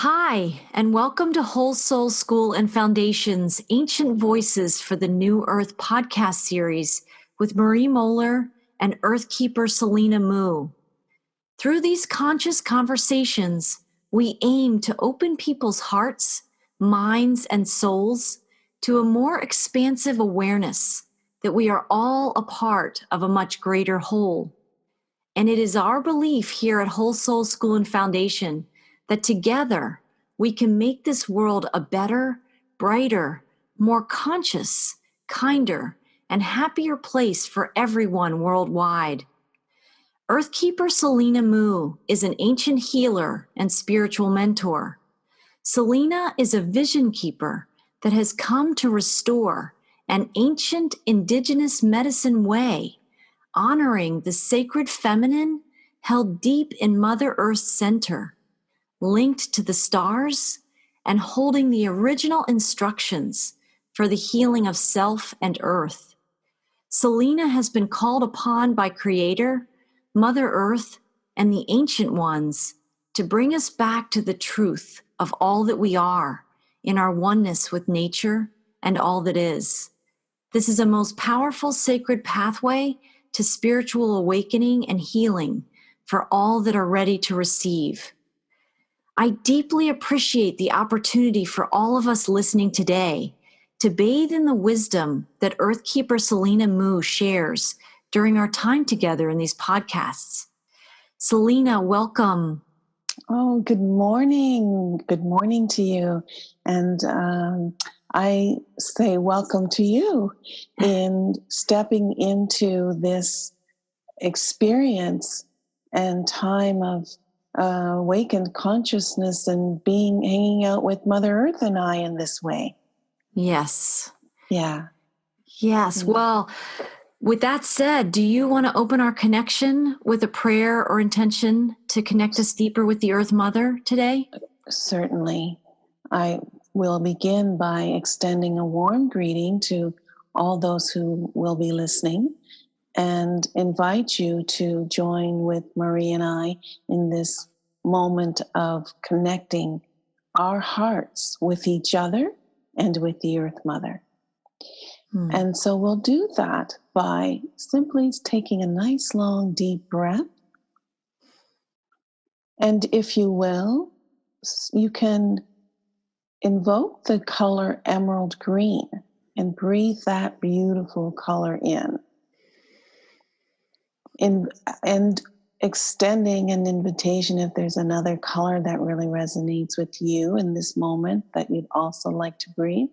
Hi, and welcome to Whole Soul School and Foundation's Ancient Voices for the New Earth podcast series with Marie Mohler and Earthkeeper Selina Mu. Through these conscious conversations, we aim to open people's hearts, minds, and souls to a more expansive awareness that we are all a part of a much greater whole. And it is our belief here at Whole Soul School and Foundation that together we can make this world a better, brighter, more conscious, kinder, and happier place for everyone worldwide. Earthkeeper Selina Mu is an ancient healer and spiritual mentor. Selina is a vision keeper that has come to restore an ancient Indigenous medicine way, honoring the sacred feminine held deep in Mother Earth's center, linked to the stars, and holding the original instructions for the healing of self and earth. Selina has been called upon by Creator, Mother Earth, and the Ancient Ones to bring us back to the truth of all that we are in our oneness with nature and all that is. This is a most powerful sacred pathway to spiritual awakening and healing for all that are ready to receive. I deeply appreciate the opportunity for all of us listening today to bathe in the wisdom that Earthkeeper Selina Mu shares during our time together in these podcasts. Selina, welcome. Oh, good morning. Good morning to you. And I say welcome to you in stepping into this experience and time of awakened consciousness and hanging out with Mother Earth and I in this way. Yes. Yeah. Yes. Well, with that said, do you want to open our connection with a prayer or intention to connect us deeper with the Earth Mother today? Certainly. I will begin by extending a warm greeting to all those who will be listening and invite you to join with Marie and I in this moment of connecting our hearts with each other and with the Earth Mother. And so we'll do that by simply taking a nice, long, deep breath. And if you will, you can invoke the color emerald green and breathe that beautiful color in. And extending an invitation if there's another color that really resonates with you in this moment that you'd also like to breathe.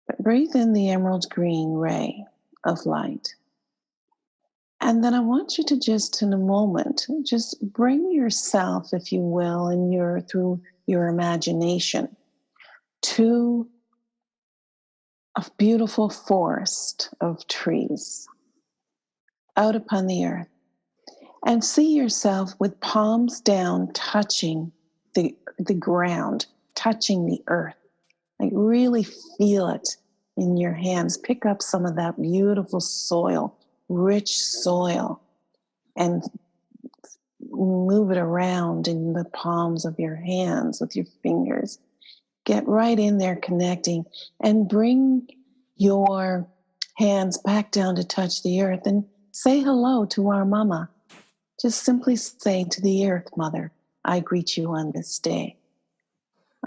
But breathe in the emerald green ray of light. And then I want you to just in a moment, just bring yourself, if you will, through your imagination to a beautiful forest of trees out upon the earth. And see yourself with palms down, touching the ground, touching the earth. Like really feel it in your hands. Pick up some of that beautiful soil, rich soil, and move it around in the palms of your hands with your fingers. Get right in there connecting and bring your hands back down to touch the earth and say hello to our mama. Just simply say to the Earth Mother, I greet you on this day.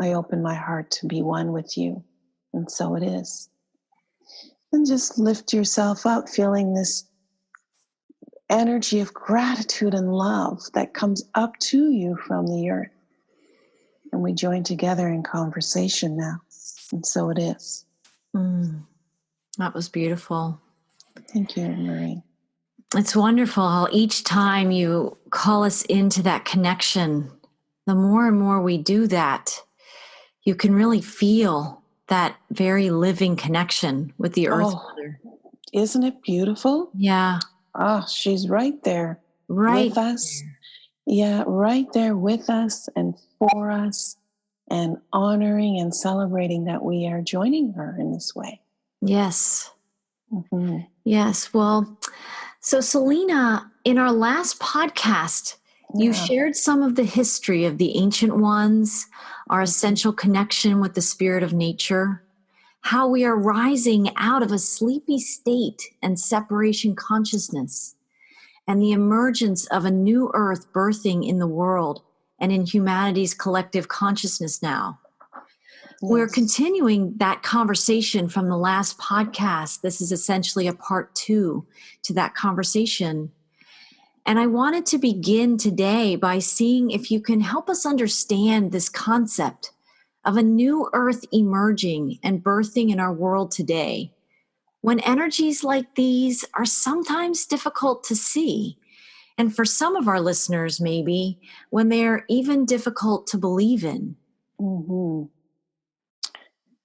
I open my heart to be one with you. And so it is. And just lift yourself up, feeling this energy of gratitude and love that comes up to you from the earth. And we join together in conversation now. And so it is. That was beautiful. Thank you, Marie. It's wonderful how each time you call us into that connection, the more and more we do that, you can really feel that very living connection with the Earth Mother. Isn't it beautiful? Yeah. Oh, she's right there Right with us. Yeah, right there with us and for us, and honoring and celebrating that we are joining her in this way. Yes. Mm-hmm. Yes. Well, so Selina, in our last podcast, You Yeah. shared some of the history of the ancient ones, our essential connection with the spirit of nature, how we are rising out of a sleepy state and separation consciousness, and the emergence of a new earth birthing in the world and in humanity's collective consciousness now. We're Yes. continuing that conversation from the last podcast. This is essentially a part 2 to that conversation. And I wanted to begin today by seeing if you can help us understand this concept of a new earth emerging and birthing in our world today, when energies like these are sometimes difficult to see. And for some of our listeners, maybe, when they're even difficult to believe in. Mm-hmm.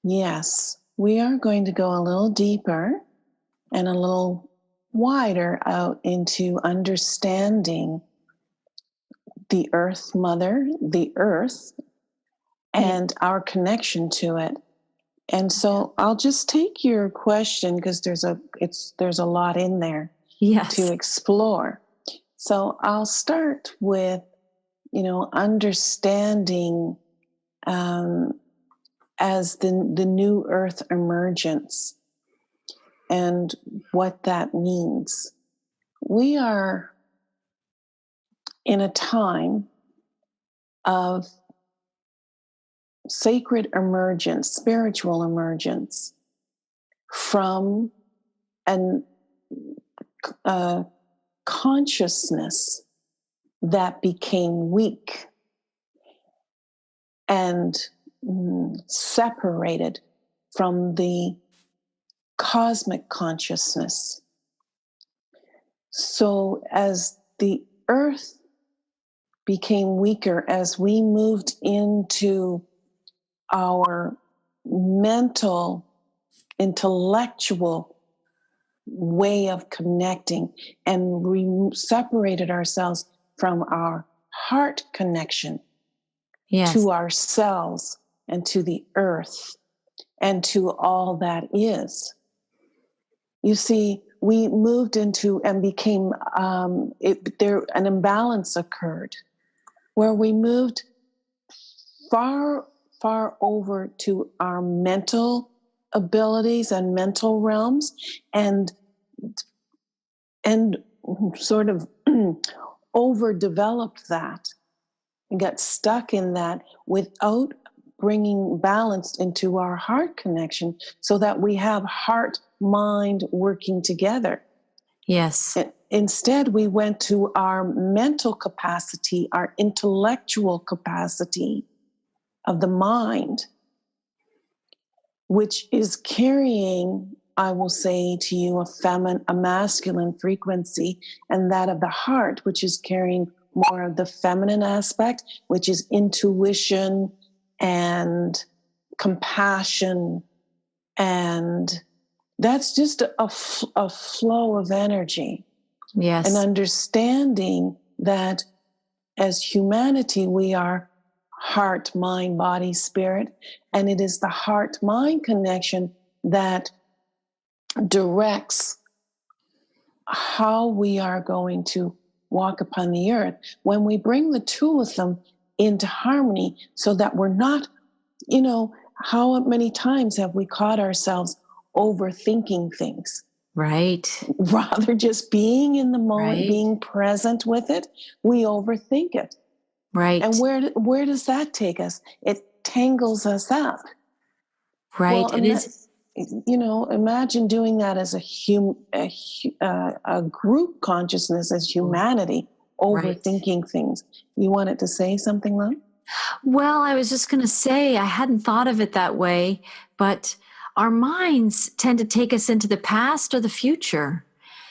Yes, we are going to go a little deeper and a little wider out into understanding the Earth Mother, the Earth, and our connection to it. And so I'll just take your question because there's a lot in there to explore. So I'll start with, understanding as the new Earth Emergence and what that means. We are in a time of sacred emergence, spiritual emergence from a consciousness that became weak and separated from the cosmic consciousness. So as the earth became weaker, as we moved into our mental, intellectual way of connecting, and we separated ourselves from our heart connection to ourselves and to the earth and to all that is. You see, we moved into and became, an imbalance occurred where we moved far over to our mental abilities and mental realms and sort of overdeveloped that and got stuck in that without bringing balance into our heart connection so that we have heart mind working together. Yes. Instead, we went to our mental capacity, our intellectual capacity of the mind, which is carrying, I will say to you, a masculine frequency, and that of the heart, which is carrying more of the feminine aspect, which is intuition and compassion. And that's just a flow of energy. Yes. And understanding that as humanity, we are heart, mind, body, spirit. And it is the heart-mind connection that directs how we are going to walk upon the earth. When we bring the two of them into harmony so that we're not, how many times have we caught ourselves overthinking things? Right. Rather just being in the moment, Right. being present with it, we overthink it. Right. And where does that take us? It tangles us up. Right. Well, imagine doing that as a group consciousness, as humanity, overthinking things. You wanted to say something, Lynn? Well, I was just going to say, I hadn't thought of it that way, but our minds tend to take us into the past or the future.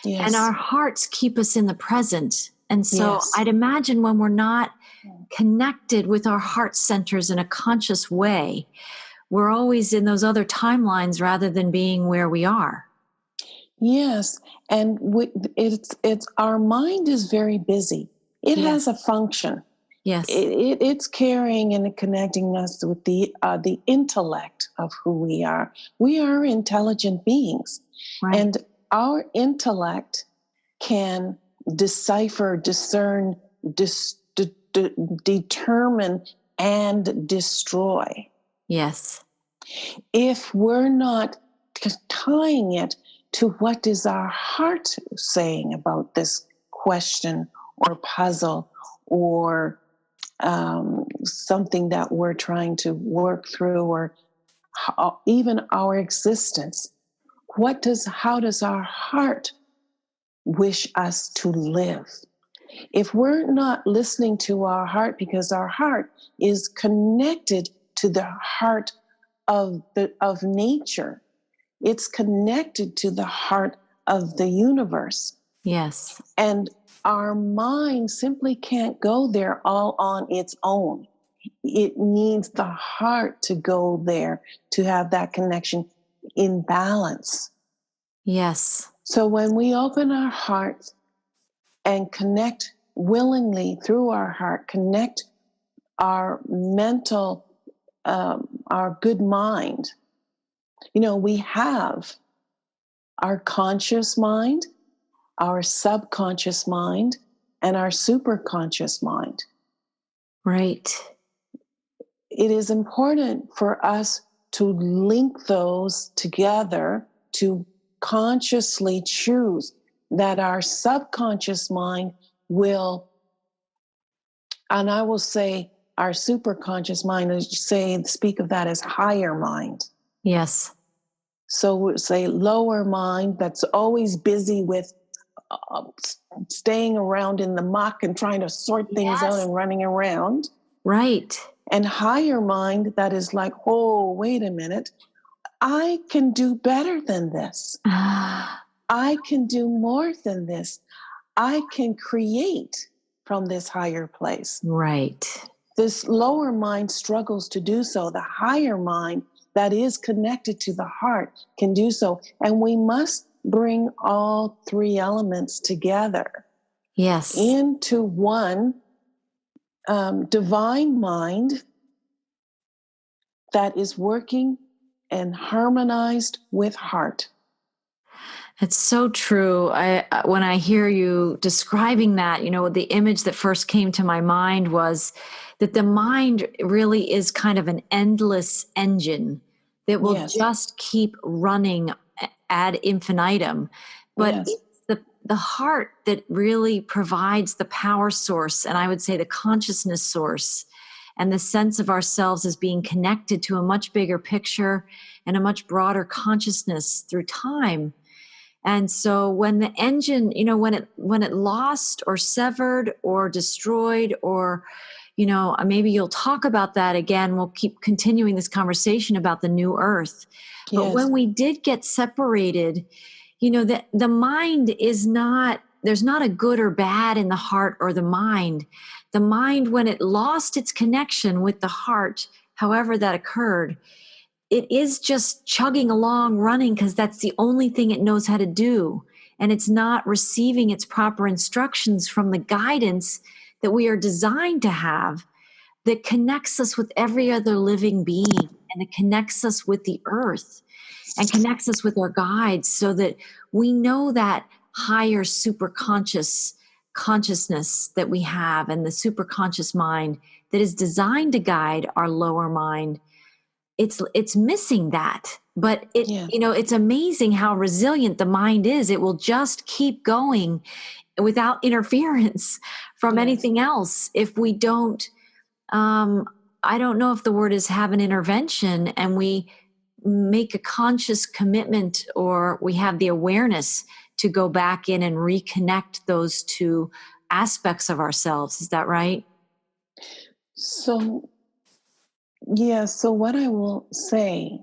Yes. And our hearts keep us in the present. And so I'd imagine when we're not connected with our heart centers in a conscious way, we're always in those other timelines rather than being where we are. Yes. And it's our mind is very busy. It has a function. Yes. It's carrying and connecting us with the intellect of who we are. We are intelligent beings. Right. And our intellect can decipher, discern, determine and destroy. Yes. If we're not tying it to what is our heart saying about this question or puzzle or something that we're trying to work through, or even our existence, how does our heart wish us to live? If we're not listening to our heart, because our heart is connected to the heart of nature, it's connected to the heart of the universe. Yes. And our mind simply can't go there all on its own. It needs the heart to go there to have that connection in balance. Yes. So when we open our hearts and connect willingly through our heart, connect our mental, our good mind, we have our conscious mind, our subconscious mind, and our superconscious mind. Right. It is important for us to link those together, to consciously choose that our subconscious mind will, and I will say our superconscious mind, speak of that as higher mind. Yes. So we'll say lower mind, that's always busy with staying around in the muck and trying to sort things out and running around. Right. And higher mind, that is like, oh, wait a minute, I can do better than this. I can do more than this. I can create from this higher place. Right. This lower mind struggles to do so. The higher mind that is connected to the heart can do so. And we must bring all three elements together. Yes. Into one divine mind that is working and harmonized with heart. It's so true. When I hear you describing that, the image that first came to my mind was that the mind really is kind of an endless engine that will just keep running ad infinitum. But it's the heart that really provides the power source, and I would say the consciousness source, and the sense of ourselves as being connected to a much bigger picture and a much broader consciousness through time. And so when the engine, when it lost or severed or destroyed, or, maybe you'll talk about that again. We'll keep continuing this conversation about the new earth. But when we did get separated, the mind is not, there's not a good or bad in the heart or the mind. The mind, when it lost its connection with the heart, however that occurred, it is just chugging along, running, because that's the only thing it knows how to do. And it's not receiving its proper instructions from the guidance that we are designed to have, that connects us with every other living being, and it connects us with the earth and connects us with our guides, so that we know that higher superconscious consciousness that we have, and the superconscious mind that is designed to guide our lower mind. It's missing that, but it's amazing how resilient the mind is. It will just keep going without interference from anything else. If we don't, I don't know if the word is have an intervention, and we make a conscious commitment, or we have the awareness to go back in and reconnect those two aspects of ourselves. Is that right? So what I will say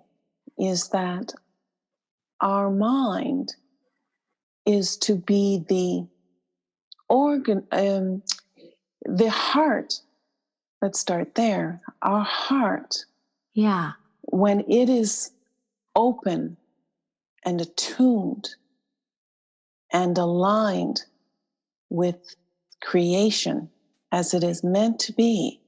is that our mind is to be the organ, the heart. Let's start there. Our heart, when it is open and attuned and aligned with creation as it is meant to be,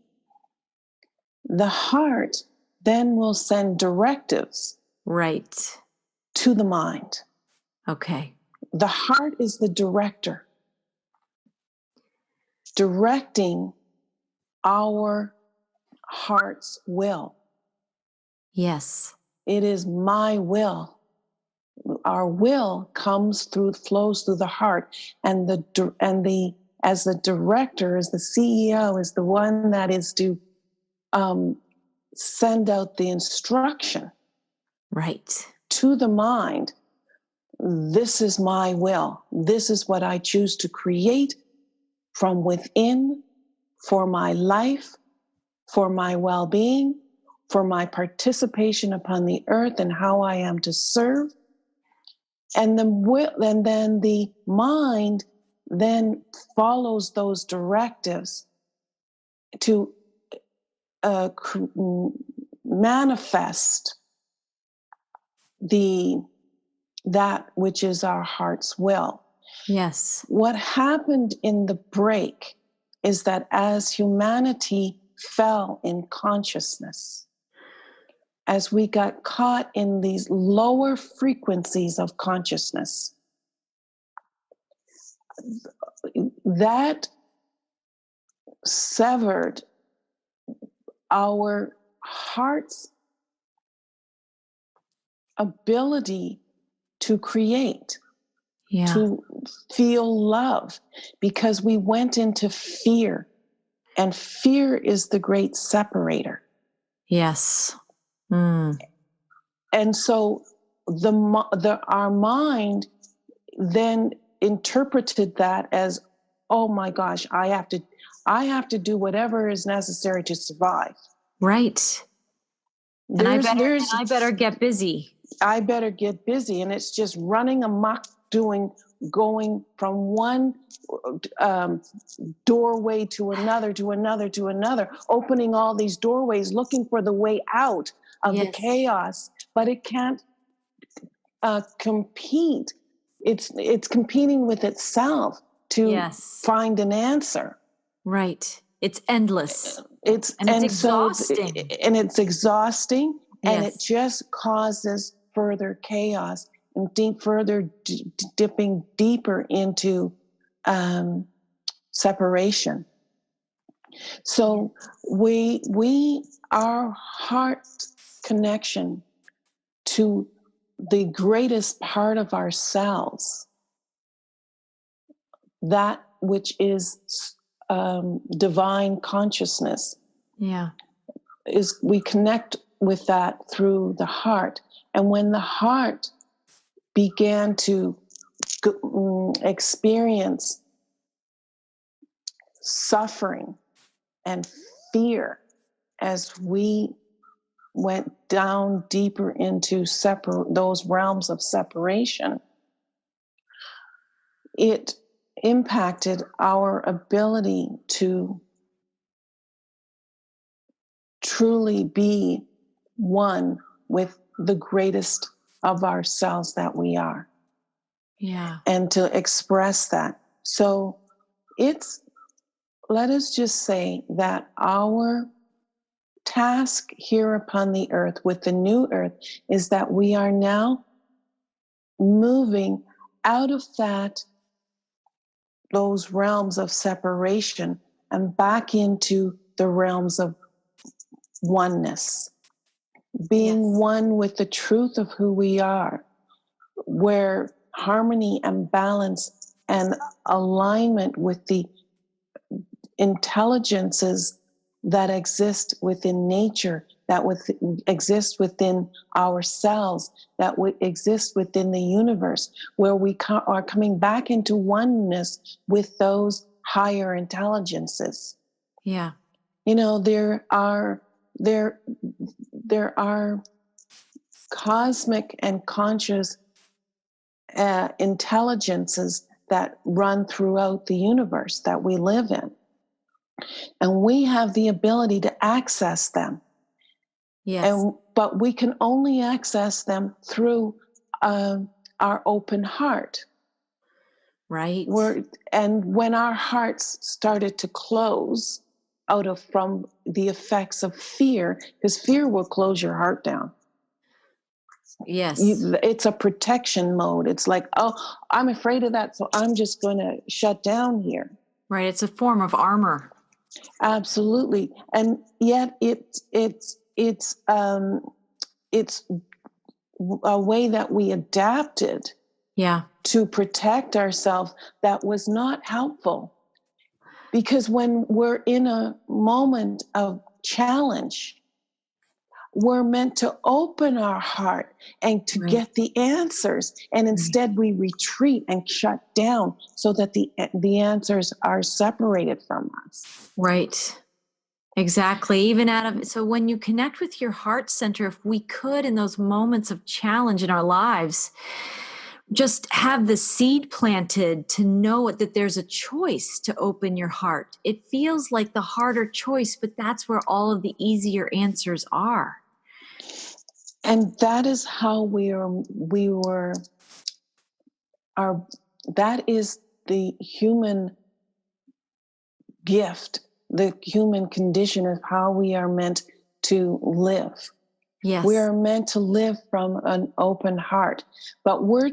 the heart then will send directives to the mind. Okay. The heart is the director, directing our heart's will. Yes. It is my will. Our will flows through the heart, and as the director, as the CEO, is the one that is to send out the instruction, right, to the mind. This is my will. This is what I choose to create from within for my life, for my well-being, for my participation upon the earth and how I am to serve. And then the mind then follows those directives to manifest that which is our heart's will. Yes. What happened in the break is that as humanity fell in consciousness, as we got caught in these lower frequencies of consciousness, that severed our heart's ability to create, to feel love, because we went into fear, and fear is the great separator. Yes. And so our mind then interpreted that as, oh my gosh, I have to do whatever is necessary to survive. Right. And I better get busy. I better get busy. And it's just running amok, going from one doorway to another, opening all these doorways, looking for the way out of the chaos. But it can't compete. It's competing with itself to find an answer. Right. It's endless. It's exhausting. And it's exhausting, and it just causes further chaos and dipping deeper into separation. So our heart connection to the greatest part of ourselves, that which is divine consciousness, is we connect with that through the heart. And when the heart began to experience suffering and fear as we went down deeper into those realms of separation, it impacted our ability to truly be one with the greatest of ourselves that we are. And to express that. So let us just say that our task here upon the earth with the new earth is that we are now moving out of those realms of separation and back into the realms of oneness, being one with the truth of who we are, where harmony and balance and alignment with the intelligences that exist within nature, that exist within ourselves, that exist within the universe, where we are coming back into oneness with those higher intelligences. Yeah. You know, there are cosmic and conscious intelligences that run throughout the universe that we live in. And we have the ability to access them. Yes. But we can only access them through our open heart. Right. And when our hearts started to close from the effects of fear, because fear will close your heart down. Yes. It's a protection mode. It's like, oh, I'm afraid of that, so I'm just going to shut down here. Right. It's a form of armor. Absolutely. And yet it's a way that we adapted Yeah. to protect ourselves that was not helpful. Because when we're in a moment of challenge, we're meant to open our heart and to Right. get the answers. And instead we retreat and shut down so that the answers are separated from us. Right. Exactly. Even so when you connect with your heart center, if we could, in those moments of challenge in our lives, just have the seed planted to know it, that there's a choice to open your heart. It feels like the harder choice, but that's where all of the easier answers are. And that is how that is the human gift, the human condition of how we are meant to live. Yes. We are meant to live from an open heart, but we're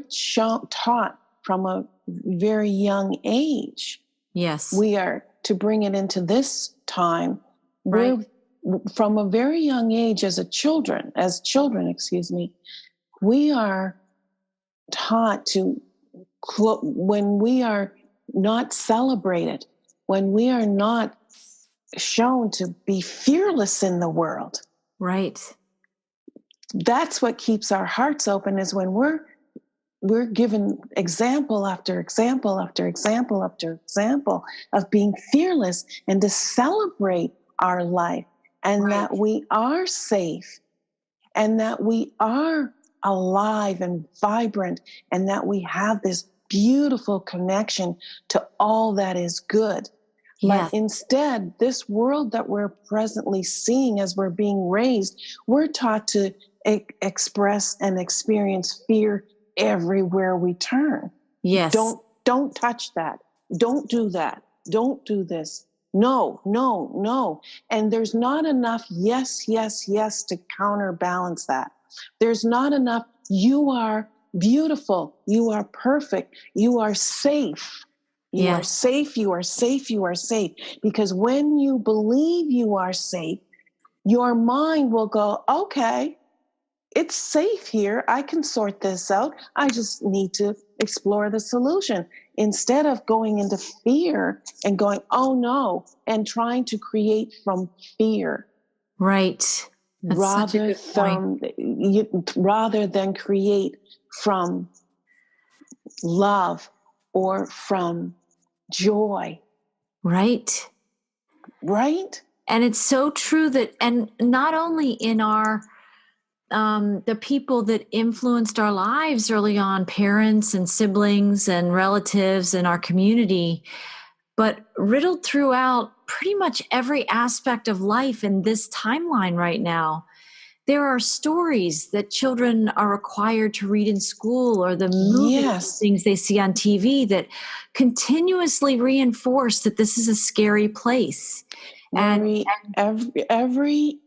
taught from a very young age. Yes. We are to bring it into this time. Right. We're from a very young age as children, we are taught to, when we are not celebrated, when we are not shown to be fearless in the world. Right. That's what keeps our hearts open, is when we're given example after example after example after example of being fearless and to celebrate our life, and Right. that we are safe, and that we are alive and vibrant, and that we have this beautiful connection to all that is good. Yes. But instead, this world that we're presently seeing as we're being raised, we're taught to express and experience fear everywhere we turn. Yes. Don't touch that. Don't do that. Don't do this. No, no, no. And there's not enough yes, yes, yes to counterbalance that. There's not enough you are beautiful, you are perfect, you are safe. You are safe, you are safe, you are safe. Because when you believe you are safe, your mind will go, okay, it's safe here. I can sort this out. I just need to explore the solution. Instead of going into fear and going, oh no, and trying to create from fear. Right. That's rather such a good point. Rather than create from love or from joy. Right. Right? And it's so true that, and not only in our, the people that influenced our lives early on, parents and siblings and relatives in our community, but riddled throughout pretty much every aspect of life in this timeline right now. There are stories that children are required to read in school, or the movies, Yes. things they see on TV that continuously reinforce that this is a scary place. Marie, every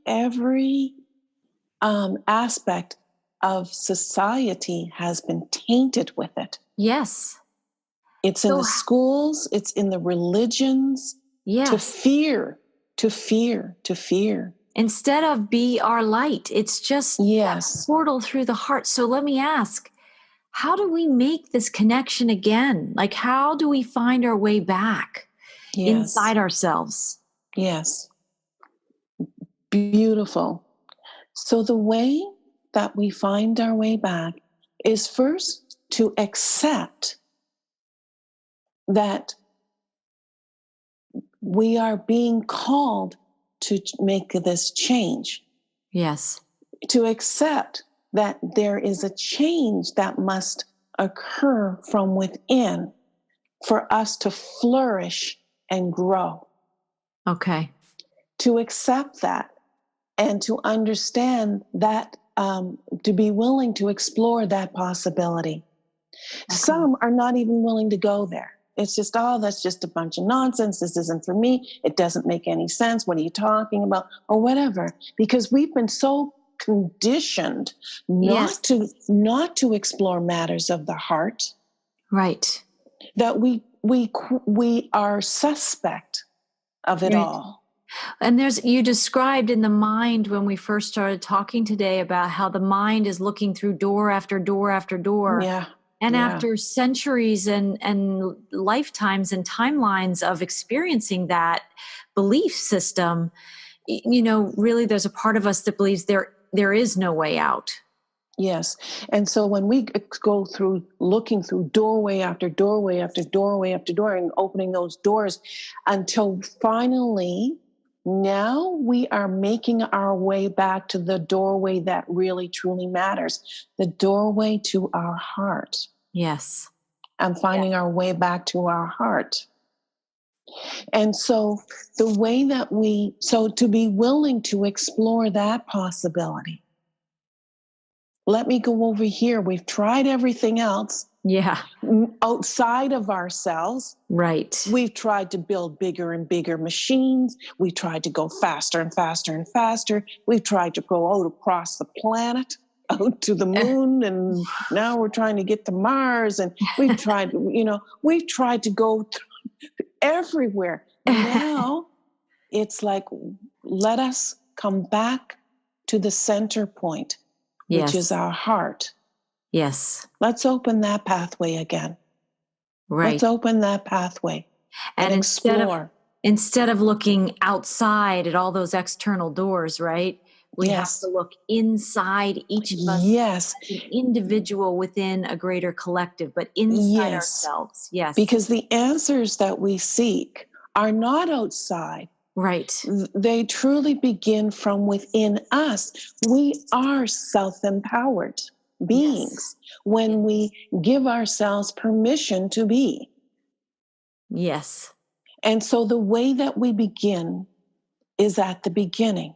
aspect of society has been tainted with it. Yes. It's in the schools, it's in the religions. Yes. To fear, to fear, to fear. Instead of be our light, it's just a portal through the heart. So let me ask, how do we make this connection again? Like, how do we find our way back inside ourselves? Yes. Beautiful. So the way that we find our way back is first to accept that we are being called to make this change. Yes. To accept that there is a change that must occur from within for us to flourish and grow. Okay. To accept that and to understand that, to be willing to explore that possibility. Okay. Some are not even willing to go there. It's just, oh, that's just a bunch of nonsense. This isn't for me. It doesn't make any sense. What are you talking about? Or whatever. Because we've been so conditioned not to explore matters of the heart. Right. That we are suspect of it Right. all. And you described in the mind when we first started talking today about how the mind is looking through door after door after door. Yeah. And Yeah. after centuries and lifetimes and timelines of experiencing that belief system, really there's a part of us that believes there is no way out. Yes. And so when we go through looking through doorway after doorway after doorway after door and opening those doors until finally now we are making our way back to the doorway that really truly matters, the doorway to our heart. Yes. And finding our way back to our heart. And so the way that to be willing to explore that possibility. Let me go over here. We've tried everything else. Yeah. Outside of ourselves. Right. We've tried to build bigger and bigger machines. We tried to go faster and faster and faster. We've tried to go out across the planet, out to the moon, and now we're trying to get to Mars. And we've tried to go everywhere. Now it's like, let us come back to the center point, which is our heart. Yes. Let's open that pathway again. Right. Let's open that pathway and explore. Instead of looking outside at all those external doors, right? We have to look inside each of us as an individual within a greater collective, but inside ourselves. Yes. Because the answers that we seek are not outside. Right. They truly begin from within us. We are self-empowered beings when we give ourselves permission to be. Yes. And so the way that we begin is at the beginning.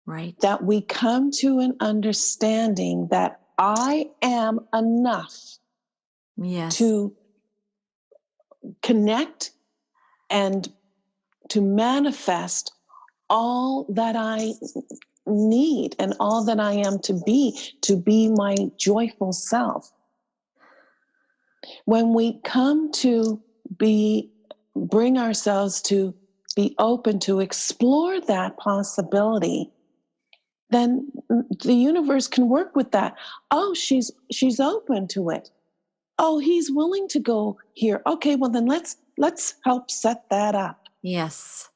Right. That we come to an understanding that I am enough to connect and to manifest all that I need and all that I am to be my joyful self. When we come to bring ourselves to be open to explore that possibility, then the universe can work with that. Oh, she's open to it. Oh, he's willing to go here. Okay, well then let's help set that up. Yes.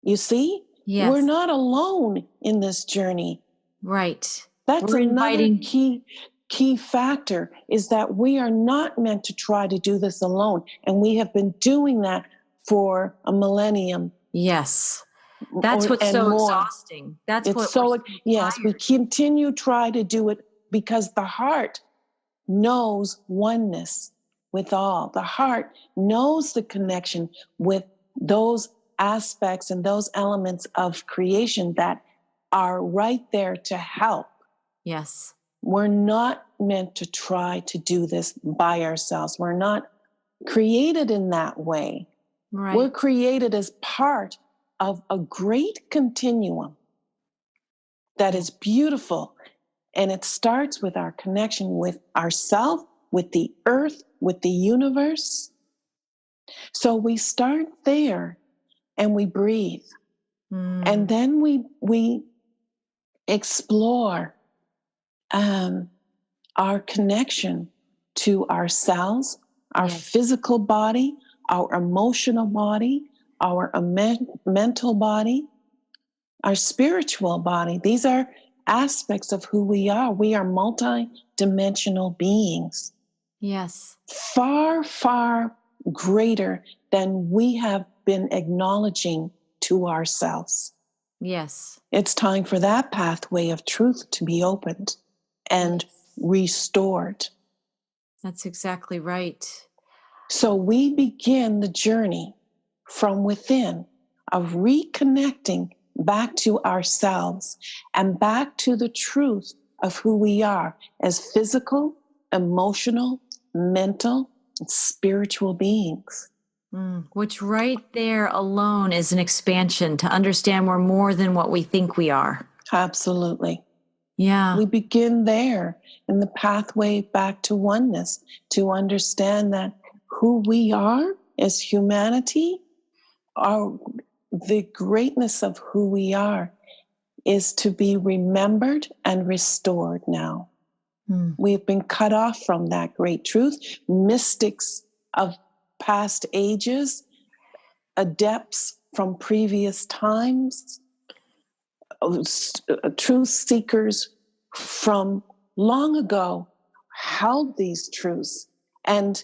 You see? Yes. We're not alone in this journey. Right. That's another key factor, is that we are not meant to try to do this alone. And we have been doing that for a millennium. Yes. That's what's so exhausting. We continue to try to do it because the heart knows oneness with all. The heart knows the connection with those aspects and those elements of creation that are right there to help. Yes. We're not meant to try to do this by ourselves. We're not created in that way. Right. We're created as part of a great continuum that is beautiful. And it starts with our connection with ourself, with the earth, with the universe. So we start there and we breathe. And then we explore our connection to ourselves, our physical body, our emotional body, our mental body, our spiritual body. These are aspects of who we are. We are multidimensional beings. Yes. Far, far greater than we have been acknowledging to ourselves. Yes. It's time for that pathway of truth to be opened and restored. That's exactly right. So we begin the journey from within of reconnecting back to ourselves and back to the truth of who we are as physical, emotional, mental, and spiritual beings. Which right there alone is an expansion to understand we're more than what we think we are. Absolutely. Yeah. We begin there in the pathway back to oneness, to understand that who we are as humanity the greatness of who we are is to be remembered and restored now. We've been cut off from that great truth. Mystics of past ages, adepts from previous times, truth seekers from long ago held these truths, and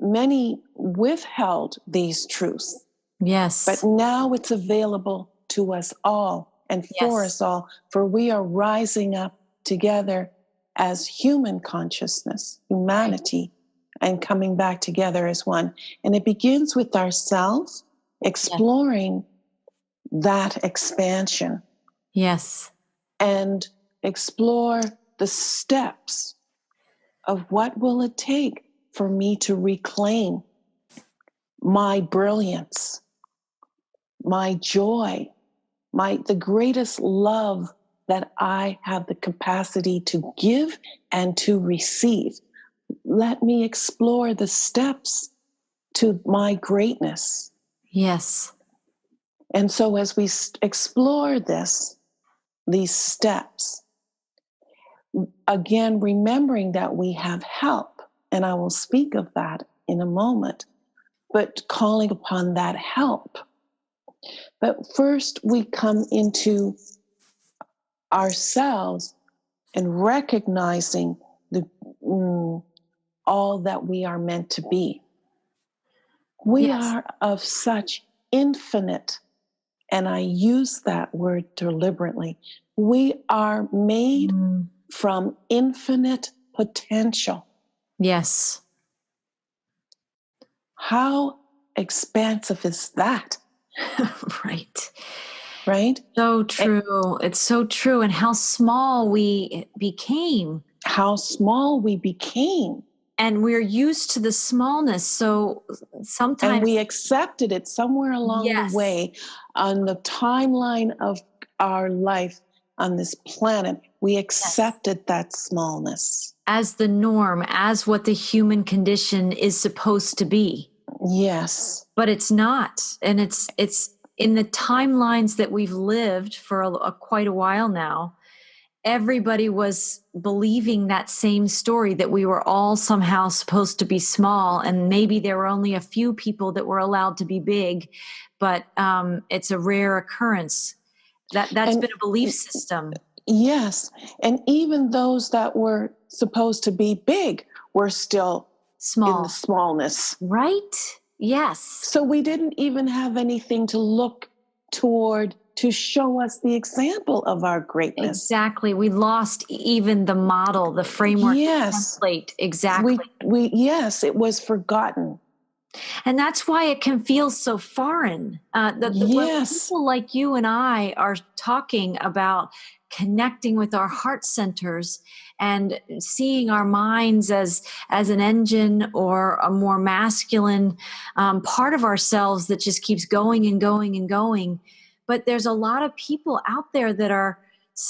many withheld these truths. Yes. But now it's available to us all and for us all, for we are rising up together as human consciousness, humanity, and coming back together as one. And it begins with ourselves exploring that expansion. Yes. And explore the steps of what will it take for me to reclaim my brilliance, my joy, the greatest love that I have the capacity to give and to receive. Let me explore the steps to my greatness. Yes. And so as we explore these steps, again, remembering that we have help, and I will speak of that in a moment, but calling upon that help. But first we come into ourselves and recognizing all that we are meant to be. We are of such infinite, and I use that word deliberately, we are made from infinite potential. Yes. How expansive is that? Right. Right? So true. It's so true. And how small we became. How small we became. And we're used to the smallness. So sometimes. And we accepted it somewhere along the way on the timeline of our life on this planet. We accepted that smallness as the norm, as what the human condition is supposed to be. Yes. But it's not. And it's in the timelines that we've lived for quite a while now. Everybody was believing that same story, that we were all somehow supposed to be small, and maybe there were only a few people that were allowed to be big, but it's a rare occurrence. That's been a belief system. Yes, and even those that were supposed to be big were still small in the smallness. Right? Yes. So we didn't even have anything to look toward to show us the example of our greatness. Exactly. We lost even the model, the framework, the template. Exactly. Yes, it was forgotten. And that's why it can feel so foreign. When people like you and I are talking about connecting with our heart centers and seeing our minds as an engine or a more masculine part of ourselves that just keeps going and going and going. But there's a lot of people out there that are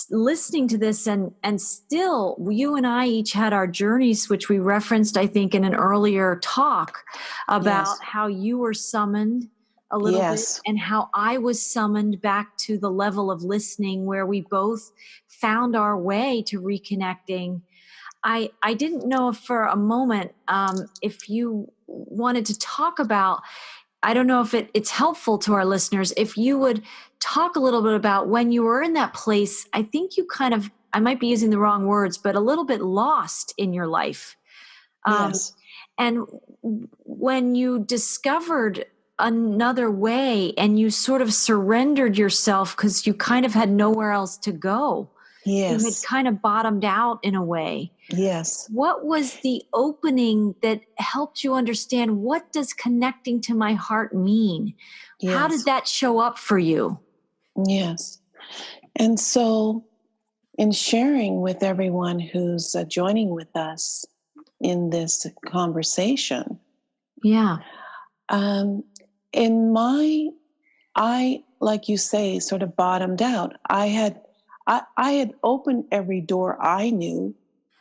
listening to this, and still, you and I each had our journeys, which we referenced, I think, in an earlier talk about how you were summoned a little bit and how I was summoned back to the level of listening where we both found our way to reconnecting. I didn't know if for a moment if you wanted to talk about, I don't know if it's helpful to our listeners, if you would talk a little bit about when you were in that place. I think you kind of, I might be using the wrong words, but a little bit lost in your life. And when you discovered another way and you sort of surrendered yourself because you kind of had nowhere else to go. You had kind of bottomed out in a way. What was the opening that helped you understand, what does connecting to my heart mean? How did that show up for you? And so in sharing with everyone who's joining with us in this conversation, I, like you say, sort of bottomed out. I had opened every door I knew,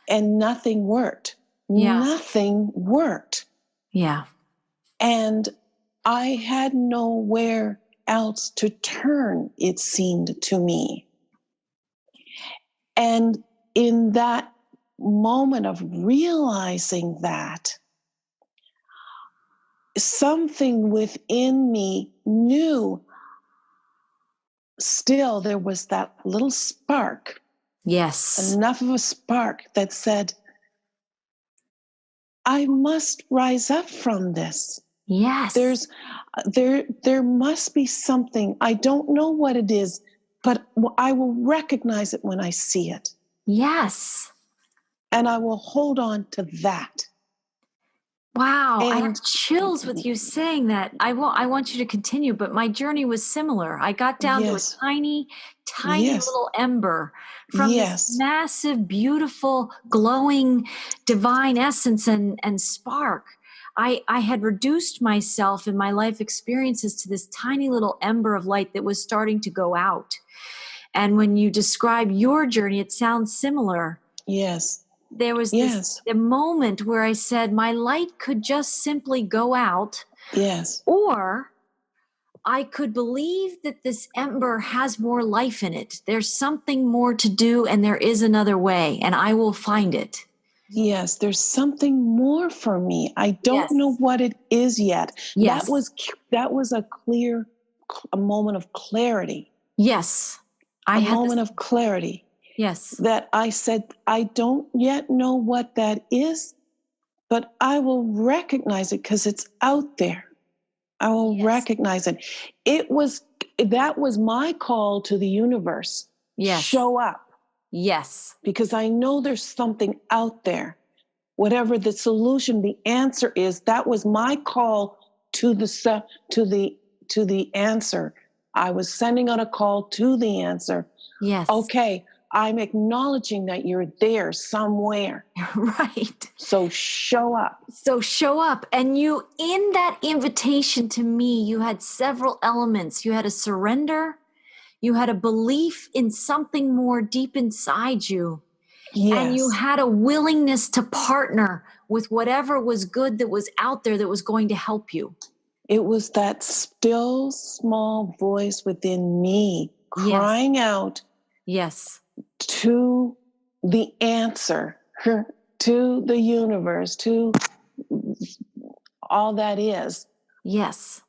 and nothing worked. Nothing worked. And I had nowhere else to turn, it seemed to me. And in that moment of realizing that, something within me knew still there was that little spark. Yes. Enough of a spark that said, I must rise up from this. Yes. There must be something. I don't know what it is, but I will recognize it when I see it. Yes. And I will hold on to that. Wow, I And have chills with you saying that. I want you to continue, but my journey was similar. I got down to a yes, tiny yes, little ember from this yes, massive, beautiful, glowing, divine essence and spark. I had reduced myself in my life experiences to this tiny little ember of light that was starting to go out. And when you describe your journey, it sounds similar. yes, There was yes, a moment where I said my light could just simply go out, yes, or I could believe that this ember has more life in it. There's something more to do, and there is another way, and I will find it. yes. There's something more for me. I don't know what it is yet. Yes. That was a moment of clarity. Yes. A moment of clarity. Yes. That I said, I don't yet know what that is, but I will recognize it because it's out there. I will recognize it. That was my call to the universe. Yes. Show up. Yes. Because I know there's something out there. Whatever the solution, the answer is, that was my call to the answer. I was sending out a call to the answer. Yes. Okay, I'm acknowledging that you're there somewhere. Right. So show up. And you, in that invitation to me, you had several elements. You had a surrender. You had a belief in something more deep inside you. Yes. And you had a willingness to partner with whatever was good that was out there that was going to help you. It was that still small voice within me crying out. Yes. To the answer, to the universe, to all that is. Yes.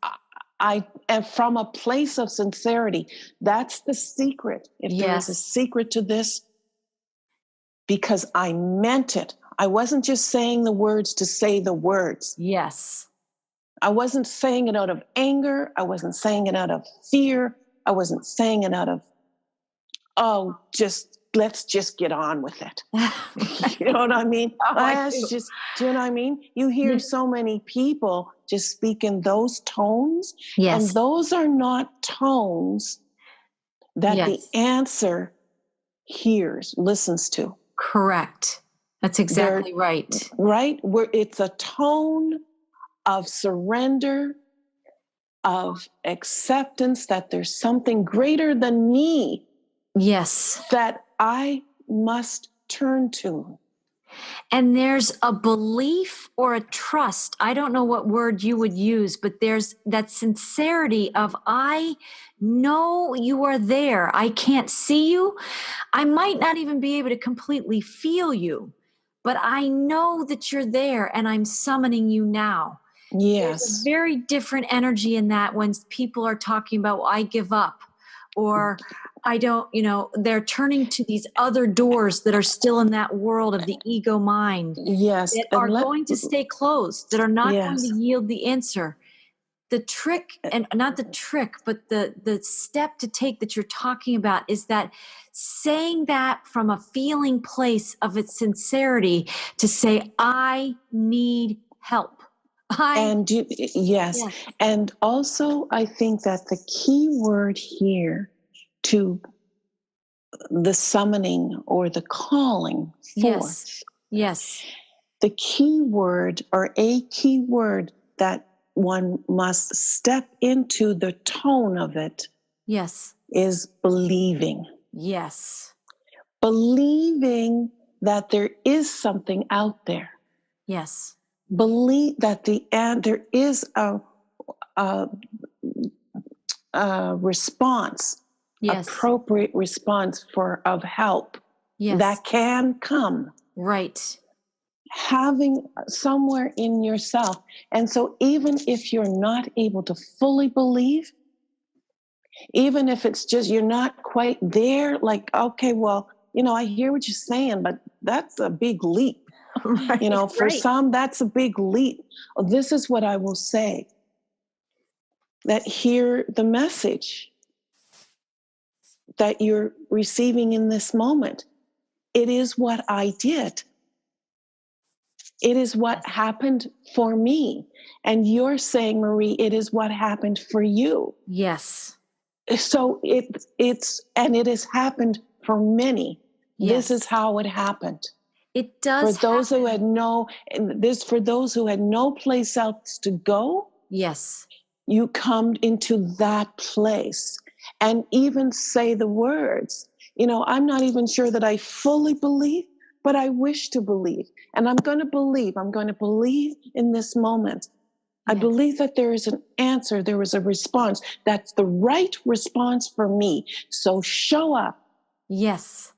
And from a place of sincerity, that's the secret. If there is a secret to this, because I meant it. I wasn't just saying the words to say the words. Yes. I wasn't saying it out of anger. I wasn't saying it out of fear. I wasn't saying it out of, let's just get on with it. You know what I mean? Do you know what I mean? You hear so many people just speak in those tones. Yes. And those are not tones that the answer listens to. Correct. That's exactly right. Right? Where it's a tone of surrender, of acceptance that there's something greater than me. Yes. That I must turn to. And there's a belief or a trust. I don't know what word you would use, but there's that sincerity of, I know you are there. I can't see you. I might not even be able to completely feel you, but I know that you're there and I'm summoning you now. Yes. There's a very different energy in that when people are talking about, well, I give up, or I don't, they're turning to these other doors that are still in that world of the ego mind. Yes. That are going to stay closed, that are not going to yield the answer. The trick, and not the trick, but the step to take that you're talking about is that saying that from a feeling place of its sincerity to say, I need help. Yes. And also, I think that the key word here to the summoning or the calling forth. Yes. The key word, or a key word that one must step into the tone of it. Yes. Is believing. Yes. Believing that there is something out there. Yes. Believe that there is response, Yes. appropriate response of help Yes. that can come. Right. Having somewhere in yourself. And so even if you're not able to fully believe, even if it's just you're not quite there, like, okay, well, I hear what you're saying, but that's a big leap. Right. For some, that's a big leap. This is what I will say, that hear the message that you're receiving in this moment. It is what I did. It is what happened for me. And you're saying, Marie, it is what happened for you. Yes. So it has happened for many. Yes. This is how it happened. It does. For those who had for those who had no place else to go. Yes. You come into that place and even say the words. I'm not even sure that I fully believe, but I wish to believe. And I'm going to believe. I'm going to believe in this moment. I believe that there is an answer. There is a response. That's the right response for me. So show up. Yes.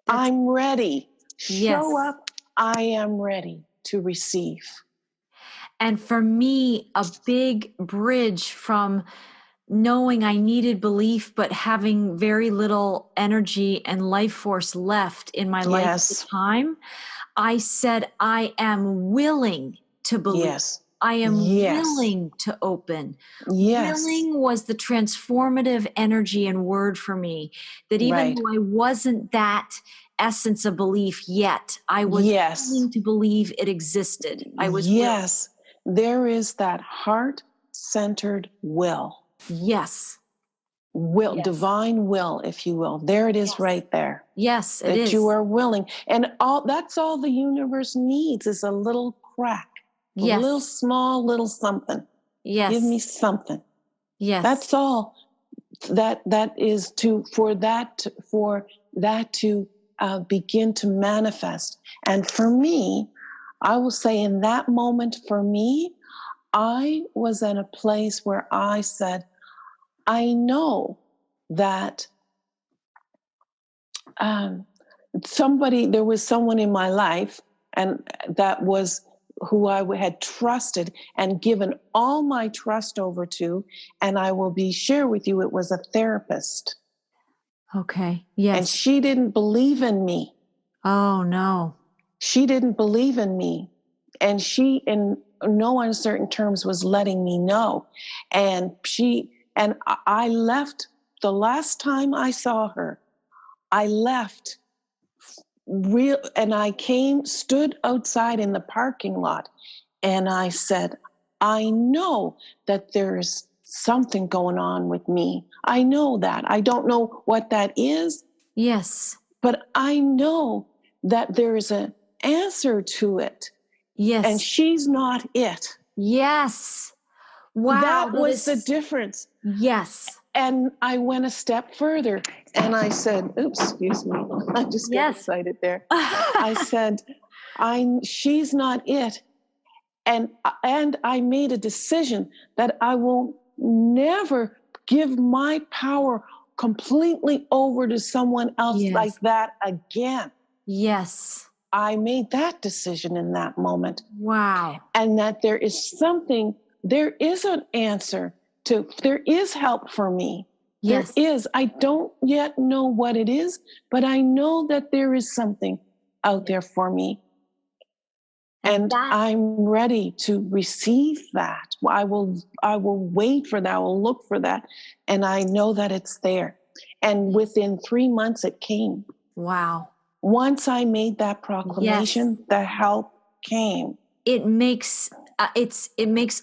I'm ready. Yes. Show up. I am ready to receive. And for me, a big bridge from knowing I needed belief, but having very little energy and life force left in my life at the time, I said, I am willing to believe. Yes. I am willing to open. Yes. Willing was the transformative energy and word for me, that even though I wasn't that essence of belief yet, I was willing to believe it existed. I was willing. There is that heart-centered will. Yes. Will, divine will, if you will. There it is right there. Yes, it is. That you are willing. And that's all the universe needs is a little crack. A little small, little something. Yes. Give me something. Yes. That's all that is for that to begin to manifest. And for me, I will say in that moment for me, I was in a place where I said, I know that there was someone in my life, and that was who I had trusted and given all my trust over to. And I will share with you, it was a therapist. Okay. Yes. And she didn't believe in me. Oh, no. She didn't believe in me. And she, in no uncertain terms, was letting me know. And I left the last time I saw her. I left and I stood outside in the parking lot, and I said, I know that there's something going on with me. I know that. I don't know what that is. Yes. But I know that there is an answer to it. Yes. And she's not it. Yes. Wow. That was the difference. Yes. And I went a step further and I said, oops, excuse me. I just get excited there. I said, she's not it. And I made a decision that I will never give my power completely over to someone else like that again. Yes. I made that decision in that moment. Wow. And that there is an answer there is help for me. Yes. There is. I don't yet know what it is, but I know that there is something out there for me. And I'm ready to receive that. I will wait for that. I will look for that. And I know that it's there. And within 3 months, it came. Wow. Once I made that proclamation, the help came. It makes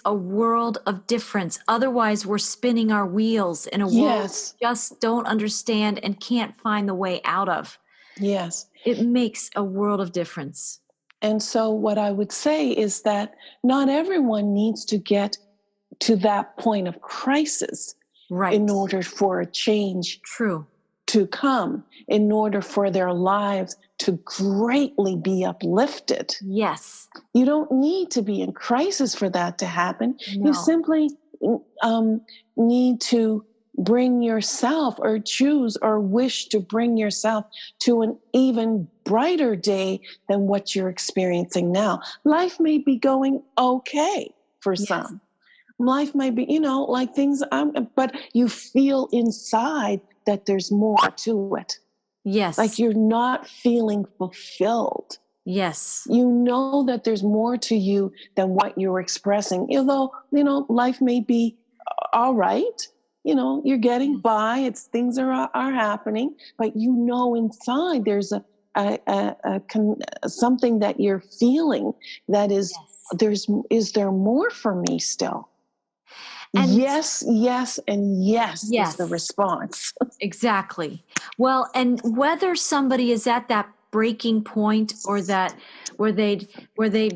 a world of difference. Otherwise, we're spinning our wheels in a world we just don't understand and can't find the way out of. Yes. It makes a world of difference. And so what I would say is that not everyone needs to get to that point of crisis in order for a change to come, in order for their lives to greatly be uplifted. Yes. You don't need to be in crisis for that to happen. No. You simply need to bring yourself or choose or wish to bring yourself to an even brighter day than what you're experiencing now. Life may be going okay for Yes. some. Life may be, like things, but you feel inside that there's more to it. Yes. Like you're not feeling fulfilled. Yes. You know that there's more to you than what you're expressing. Although, life may be all right. You're getting by. Things are happening, but inside there's something that you're feeling that is is there more for me still? And yes, and yes is the response. Exactly. Well, and whether somebody is at that breaking point or that where they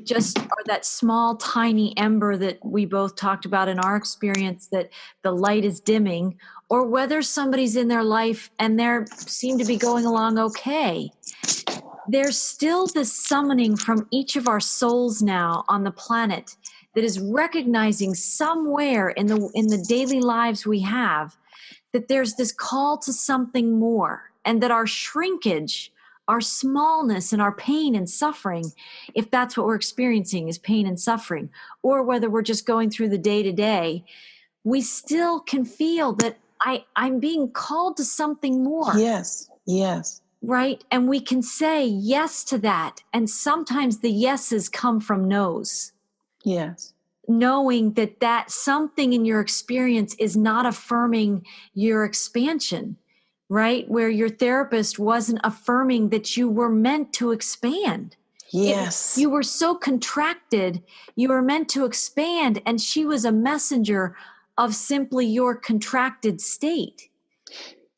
just are that small tiny ember that we both talked about in our experience, that the light is dimming, or whether somebody's in their life and they seem to be going along okay, there's still this summoning from each of our souls now on the planet that is recognizing somewhere in the daily lives we have that there's this call to something more, and that our shrinkage, our smallness, and our pain and suffering, if that's what we're experiencing is pain and suffering, or whether we're just going through the day to day, we still can feel that I'm being called to something more. Yes. Right? And we can say yes to that. And sometimes the yeses come from no's. Yes. Knowing that something in your experience is not affirming your expansion, right? Where your therapist wasn't affirming that you were meant to expand. Yes. You were so contracted, you were meant to expand, and she was a messenger of simply your contracted state.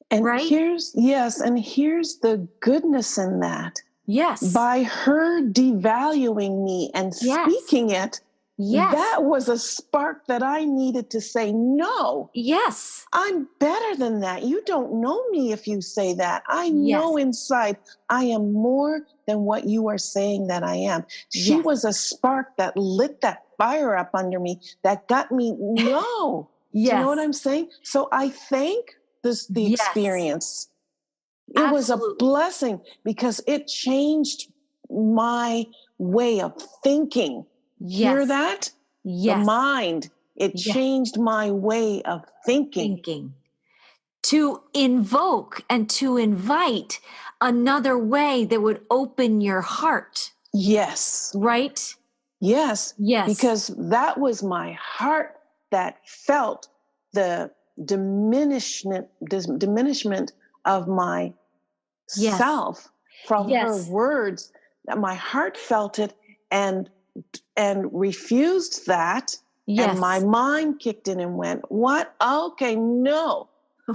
And right? here's the goodness in that. Yes. By her devaluing me and speaking it, that was a spark that I needed to say, no. Yes. I'm better than that. You don't know me if you say that. I know inside I am more than what you are saying that I am. She was a spark that lit that fire up under me that got me, no. Do you know what I'm saying? So I thank the experience. It was a blessing because it changed my way of thinking. Hear that? Yes. The mind. It changed my way of thinking. To invoke and to invite another way that would open your heart. Yes. Right? Yes. Because that was my heart that felt the diminishment of my self from her words. That my heart felt it and refused that. And my mind kicked in and went, what? Okay, no,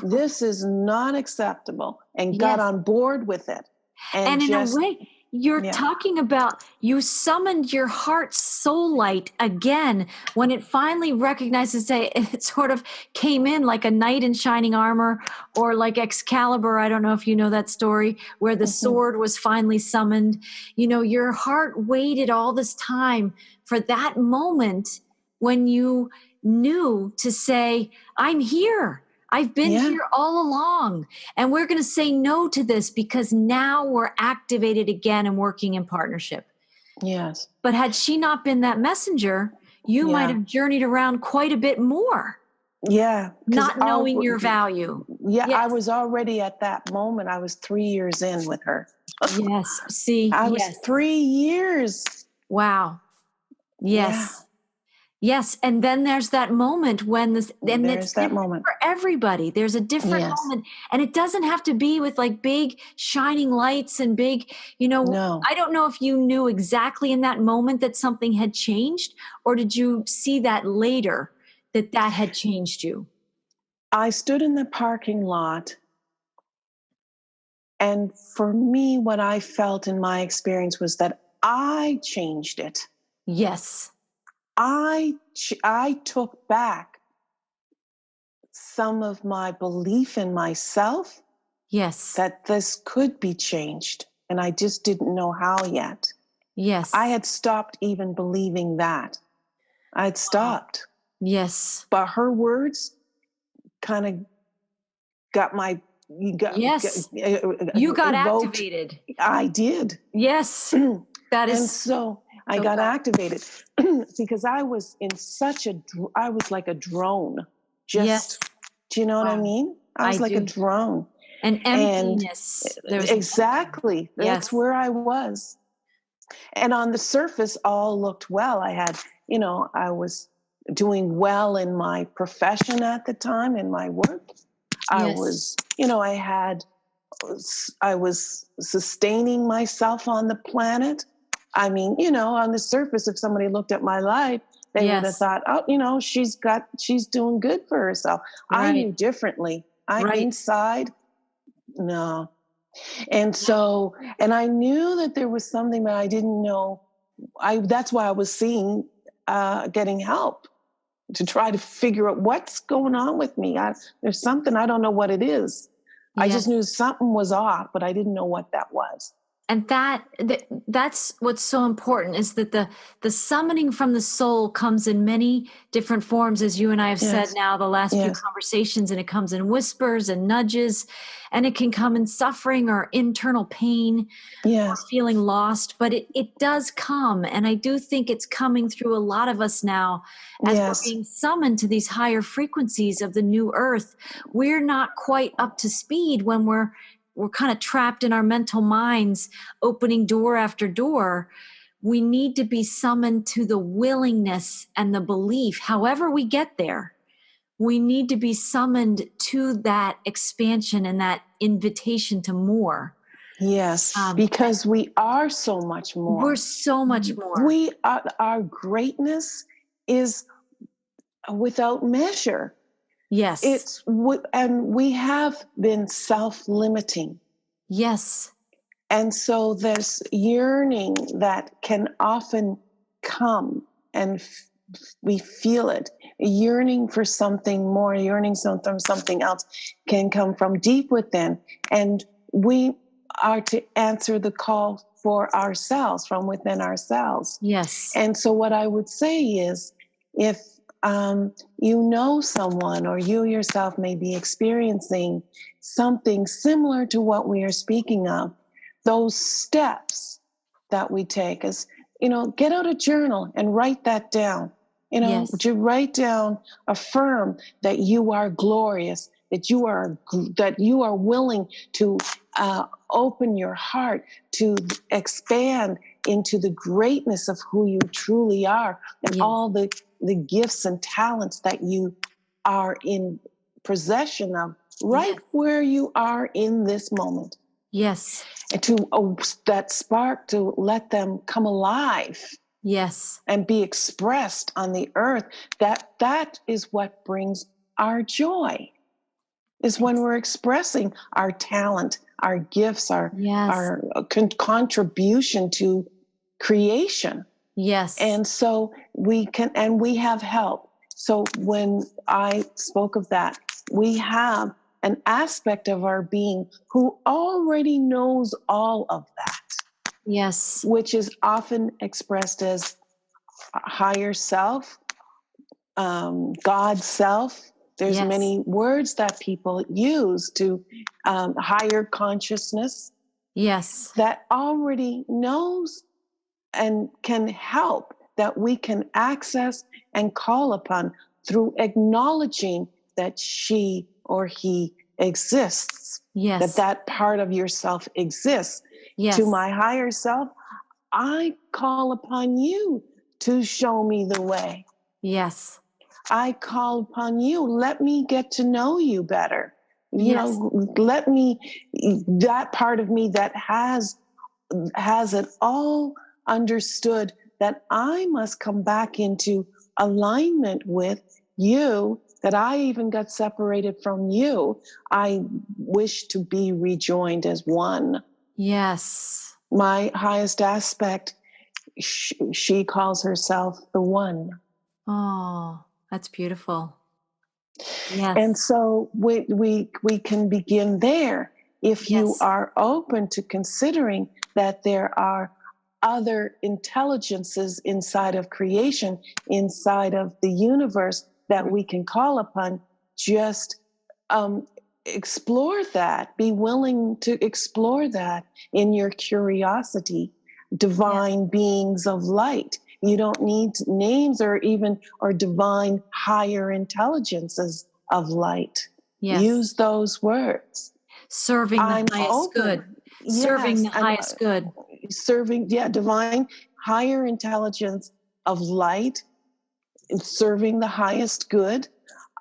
this is not acceptable, and got on board with it. And in a way, you're talking about, you summoned your heart's soul light again when it finally recognizes that it sort of came in like a knight in shining armor, or like Excalibur. I don't know if you know that story where the sword was finally summoned. Your heart waited all this time for that moment when you knew to say, I'm here. I've been here all along, and we're going to say no to this because now we're activated again and working in partnership. Yes. But had she not been that messenger, you might have journeyed around quite a bit more. Yeah. Not knowing your value. Yeah. I was already at that moment. I was 3 years in with her. Yes. See, I was 3 years. Wow. Yes. Yeah. Yes, and then there's that moment when it's that moment for everybody. There's a different moment, and it doesn't have to be with like big shining lights and big, No. I don't know if you knew exactly in that moment that something had changed, or did you see that later that had changed you? I stood in the parking lot, and for me, what I felt in my experience was that I changed it. Yes. I took back some of my belief in myself. Yes. That this could be changed, and I just didn't know how yet. Yes. I had stopped even believing that. I had stopped. Yes. But her words kind of got my, you got, yes, you got evoked. activated. I did. Yes, that is. And so I got activated because I was in I was like a drone. Yes. Do you know what I mean? I was like a drone. An emptiness. Exactly. That's where I was. And on the surface, all looked well. I had, I was doing well in my profession at the time, in my work. I was, I was sustaining myself on the planet. I mean, on the surface, if somebody looked at my life, they would have thought, oh, she's doing good for herself. Right. I knew differently. Inside, no. And so, and I knew that there was something that I didn't know. That's why I was getting help to try to figure out what's going on with me. There's something, I don't know what it is. Yes. I just knew something was off, but I didn't know what that was. And that's what's so important, is that the summoning from the soul comes in many different forms, as you and I have said now the last few conversations, and it comes in whispers and nudges, and it can come in suffering or internal pain, or feeling lost, but it does come. And I do think it's coming through a lot of us now as we're being summoned to these higher frequencies of the new earth. We're not quite up to speed when we're kind of trapped in our mental minds, opening door after door. We need to be summoned to the willingness and the belief, however we get there. We need to be summoned to that expansion and that invitation to more. Yes, because we are so much more. We're so much more. Our greatness is without measure. Yes. And we have been self-limiting. Yes. And so there's yearning that can often come, and we feel it. Yearning for something more, yearning from something else can come from deep within. And we are to answer the call for ourselves, from within ourselves. Yes. And so what I would say is, if someone, or you yourself may be experiencing something similar to what we are speaking of, those steps that we take is, get out a journal and write that down. To write down, affirm that you are glorious, that you are willing to open your heart to expand into the greatness of who you truly are, and all the gifts and talents that you are in possession of where you are in this moment. Yes. And to that spark, to let them come alive. Yes. And be expressed on the earth. That is what brings our joy, is when we're expressing our talent, our gifts, our contribution to creation. Yes. And so we have help. So when I spoke of that, we have an aspect of our being who already knows all of that. Yes. Which is often expressed as higher self, God self. There's many words that people use to higher consciousness. Yes. That already knows and can help, that we can access and call upon through acknowledging that she or he exists. Yes. That part of yourself exists. Yes. To my higher self, I call upon you to show me the way. Yes. I call upon you. Let me get to know you better. Yes. Let me, that part of me that has it all understood, that I must come back into alignment with you, that I even got separated from you. I wish to be rejoined as one. Yes. My highest aspect, she calls herself the one. Oh, that's beautiful. Yes. And so we can begin there. If you are open to considering that there are other intelligences inside of creation, inside of the universe, that we can call upon, just explore that. Be willing to explore that in your curiosity. Divine beings of light. You don't need names or divine higher intelligences of light. Yes. Use those words. Serving the highest good. Serving the highest good. Serving, divine higher intelligence of light, serving the highest good.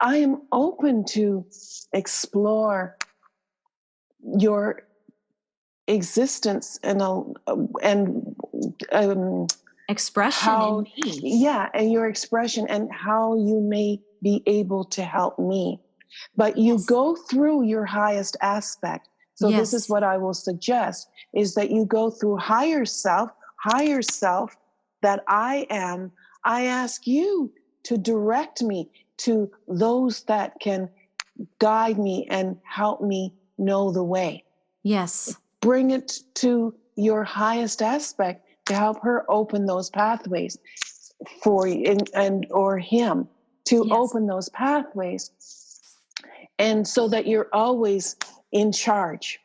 I am open to explore your existence and expression in me. Yeah, and your expression and how you may be able to help me. But you go through your highest aspect. So this is what I will suggest, is that you go through higher self that I am. I ask you to direct me to those that can guide me and help me know the way. Yes. Bring it to your highest aspect to help her open those pathways for you or him to open those pathways. And so that you're always in charge.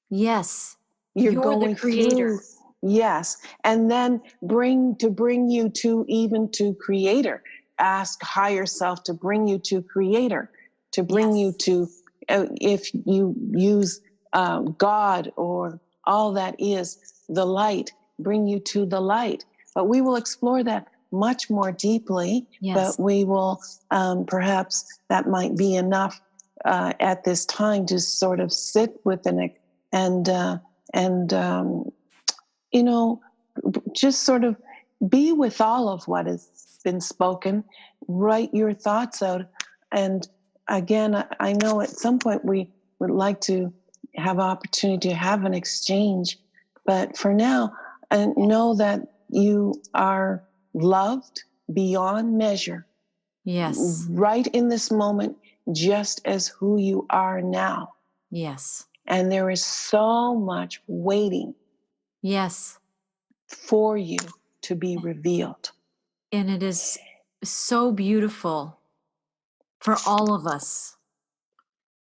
Yes. You're going the creator. Through. Yes. And then bring you to creator. Ask higher self to bring you to creator, to bring you to, if you use God or all that is the light, bring you to the light. But we will explore that much more deeply. Yes. But we will, perhaps that might be enough at this time to sort of sit with just sort of be with all of what has been spoken. Write your thoughts out. And again, I know at some point we would like to have opportunity to have an exchange. But for now, know that you are loved beyond measure. Yes. Right in this moment, just as who you are now. Yes. And there is so much waiting. Yes. For you to be revealed. And it is so beautiful for all of us.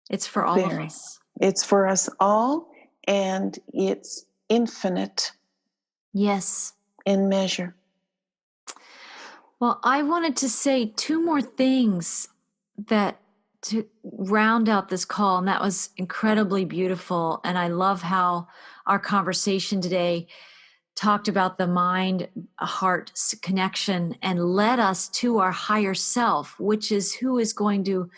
It's for all of us. It's for us all, and it's infinite. Yes. In measure. Well, I wanted to say two more things to round out this call, and that was incredibly beautiful. And I love how our conversation today talked about the mind-heart connection and led us to our higher self, which is who is going to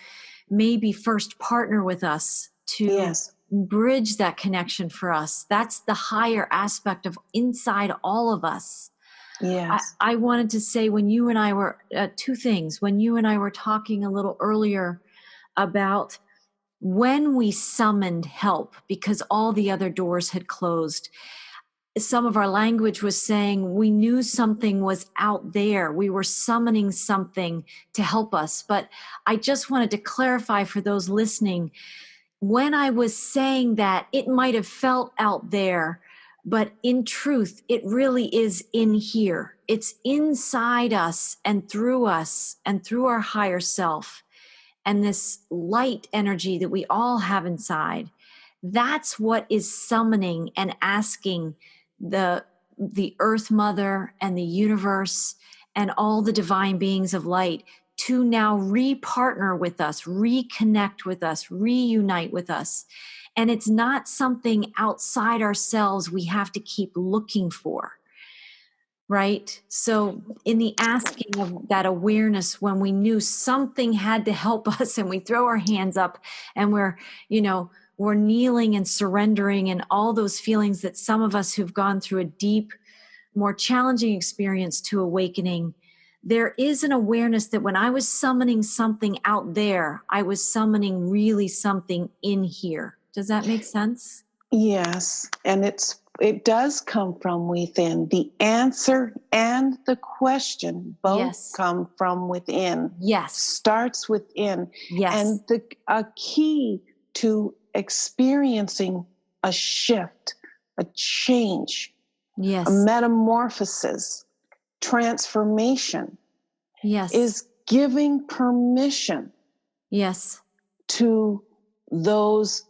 maybe first partner with us to bridge that connection for us. That's the higher aspect of inside all of us. Yes. I wanted to say, when you and I were, two things. When you and I were talking a little earlier about when we summoned help because all the other doors had closed, some of our language was saying we knew something was out there. We were summoning something to help us. But I just wanted to clarify for those listening, when I was saying that, it might have felt out there, but in truth, it really is in here. It's inside us and through our higher self. And this light energy that we all have inside, that's what is summoning and asking the Earth Mother and the universe and all the divine beings of light to now re-partner with us, reconnect with us, reunite with us. And it's not something outside ourselves we have to keep looking for, right? So in the asking of that awareness, when we knew something had to help us and we throw our hands up and we're kneeling and surrendering and all those feelings that some of us who've gone through a deep, more challenging experience to awakening, there is an awareness that when I was summoning something out there, I was summoning really something in here. Does that make sense? Yes. And it does come from within. The answer and the question both come from within. Yes. Starts within. Yes. And a key to experiencing a shift, a change, a metamorphosis, transformation, is giving permission to those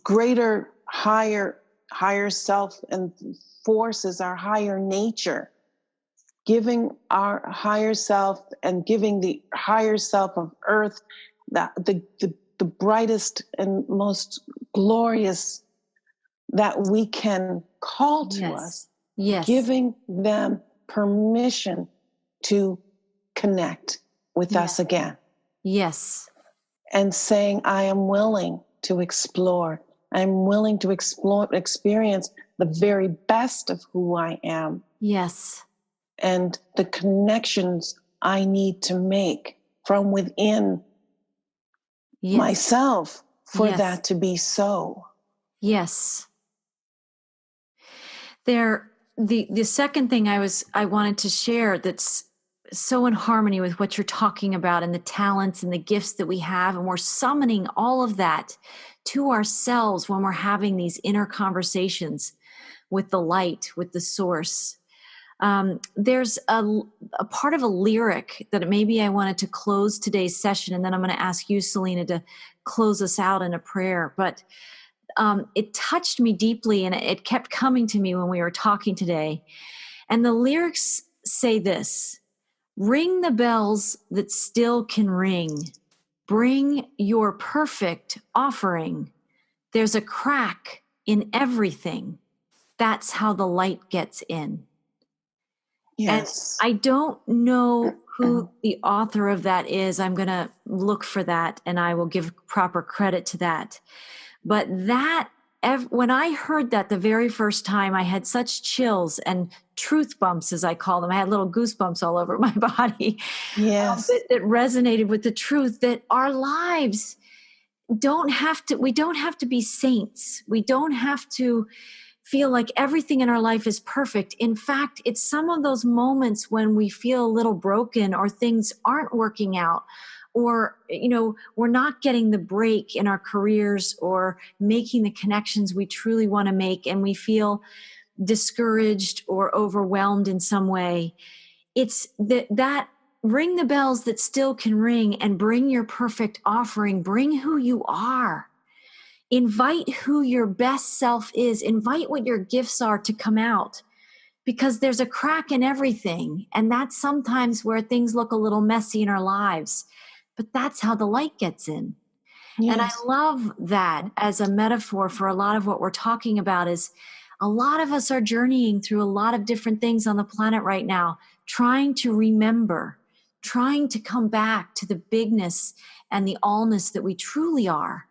greater, higher self and forces, our higher nature, giving our higher self and giving the higher self of Earth the brightest and most glorious that we can call to us, giving them permission to connect with us again. Yes. And saying, I am willing to explore. I'm willing to experience the very best of who I am. Yes. And the connections I need to make from within myself for that to be so. Yes. The second thing I wanted to share that's so in harmony with what you're talking about and the talents and the gifts that we have, and we're summoning all of that to ourselves when we're having these inner conversations with the light, with the source. There's a part of a lyric that maybe I wanted to close today's session, and then I'm going to ask you, Selina, to close us out in a prayer. But it touched me deeply, and it kept coming to me when we were talking today. And the lyrics say this: ring the bells that still can ring. Bring your perfect offering. There's a crack in everything. That's how the light gets in. Yes. And I don't know who the author of that is. I'm going to look for that, and I will give proper credit to that. But when I heard that the very first time, I had such chills and truth bumps, as I call them. I had little goosebumps all over my body. Yes. That resonated with the truth that our lives we don't have to be saints. We don't have to feel like everything in our life is perfect. In fact, it's some of those moments when we feel a little broken, or things aren't working out, or, we're not getting the break in our careers or making the connections we truly want to make, and we feel discouraged or overwhelmed in some way. It's that ring the bells that still can ring, and bring your perfect offering. Bring who you are. Invite who your best self is. Invite what your gifts are to come out, because there's a crack in everything. And that's sometimes where things look a little messy in our lives, but that's how the light gets in. Yes. And I love that as a metaphor for a lot of what we're talking about. Is a lot of us are journeying through a lot of different things on the planet right now, trying to remember, trying to come back to the bigness and the allness that we truly are.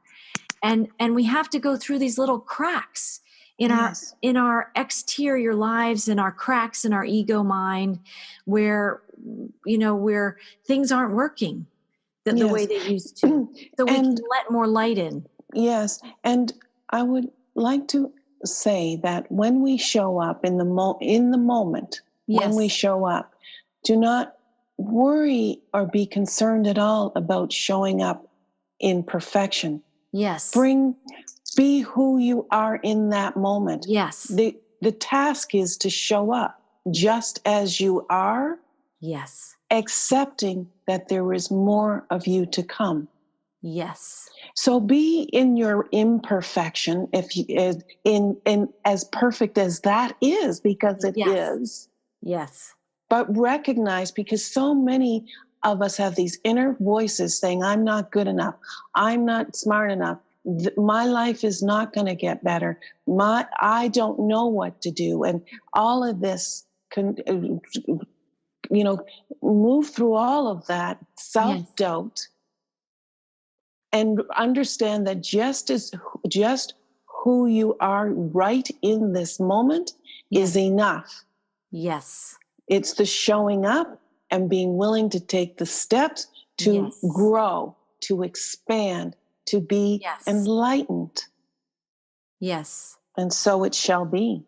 And we have to go through these little cracks in our exterior lives, and our cracks in our ego mind, where things aren't working the way they used to, so we can let more light in. Yes, and I would like to say that when we show up in the moment, when we show up, do not worry or be concerned at all about showing up in perfection. Yes. Be who you are in that moment. Yes. The task is to show up just as you are. Yes. Accepting that there is more of you to come. Yes. So be in your imperfection, in as perfect as that is, because it is. Yes. But recognize, because so many of us have these inner voices saying, I'm not good enough. I'm not smart enough. My life is not going to get better. I don't know what to do. And all of this can, move through all of that self-doubt, and understand that just who you are right in this moment is enough. Yes. It's the showing up and being willing to take the steps to grow, to expand, to be enlightened. Yes. And so it shall be.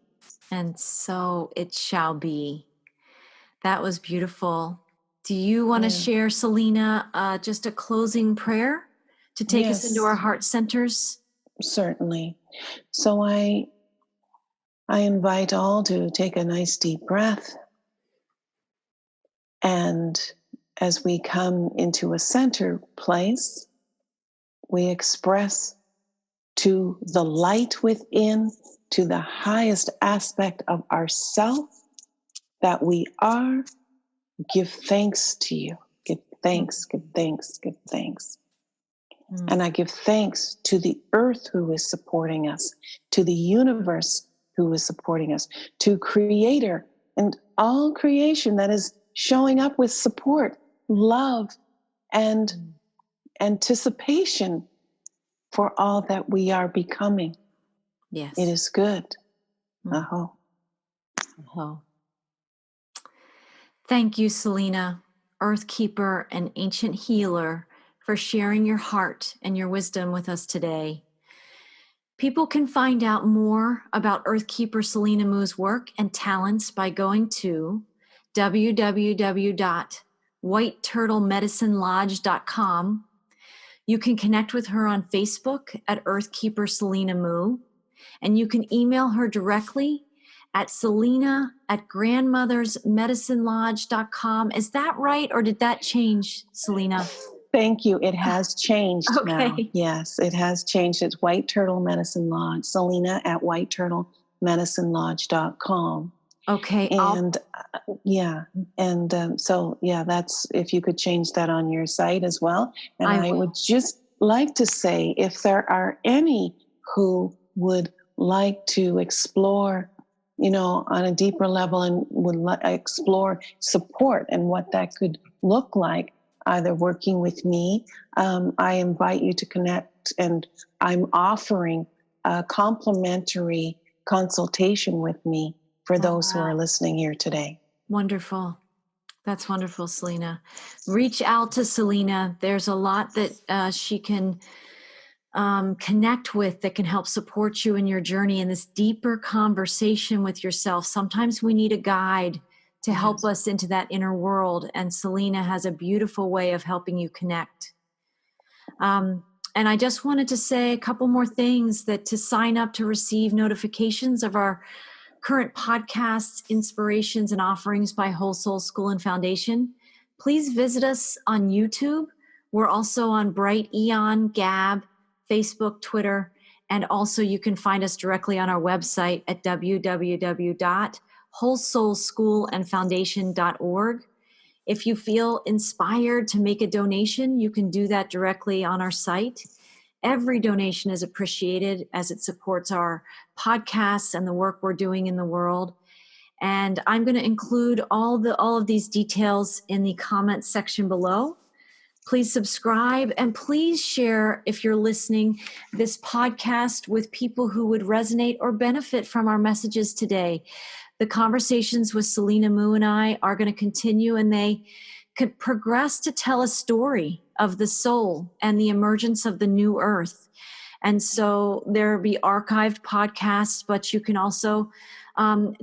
And so it shall be. That was beautiful. Do you want to share, Selina, just a closing prayer to take us into our heart centers? Certainly. So I invite all to take a nice deep breath. And as we come into a center place, we express to the light within, to the highest aspect of ourself that we are, give thanks to you. Give thanks, give thanks, give thanks. And I give thanks to the earth who is supporting us, to the universe who is supporting us, to Creator and all creation that is showing up with support, love, and anticipation for all that we are becoming. Yes. It is good. Aho. Aho. Thank you, Selina, Earthkeeper and ancient healer, for sharing your heart and your wisdom with us today. People can find out more about Earthkeeper Selina Mu's work and talents by going to www.whiteturtlemedicinelodge.com. You can connect with her on Facebook at Earthkeeper Selina Mu, and you can email her directly at selina@grandmothersmedicinelodge.com. Is that right, or did that change, Selina? Thank you. It has changed now. Okay. Yes, it has changed. It's White Turtle Medicine Lodge, selina@whiteturtlemedicinelodge.com. Okay. And that's, if you could change that on your site as well. And I would just like to say, if there are any who would like to explore, on a deeper level and would explore support and what that could look like, either working with me, I invite you to connect, and I'm offering a complimentary consultation with me for those who are listening here today. Wonderful. That's wonderful, Selina. Reach out to Selina. There's a lot that she can connect with that can help support you in your journey in this deeper conversation with yourself. Sometimes we need a guide to help us into that inner world, and Selina has a beautiful way of helping you connect. And I just wanted to say a couple more things, that to sign up to receive notifications of our current podcasts, inspirations, and offerings by Whole Soul School and Foundation, please visit us on YouTube. We're also on Bright Eon, Gab, Facebook, Twitter, and also you can find us directly on our website at www.wholesoulschoolandfoundation.org. If you feel inspired to make a donation, you can do that directly on our site. Every donation is appreciated as it supports our podcasts and the work we're doing in the world. And I'm going to include all of these details in the comments section below. Please subscribe, and please share, if you're listening, this podcast with people who would resonate or benefit from our messages today. The conversations with Selina Mu and I are going to continue, and they could progress to tell a story of the soul and the emergence of the new earth. And so there will be archived podcasts, but you can also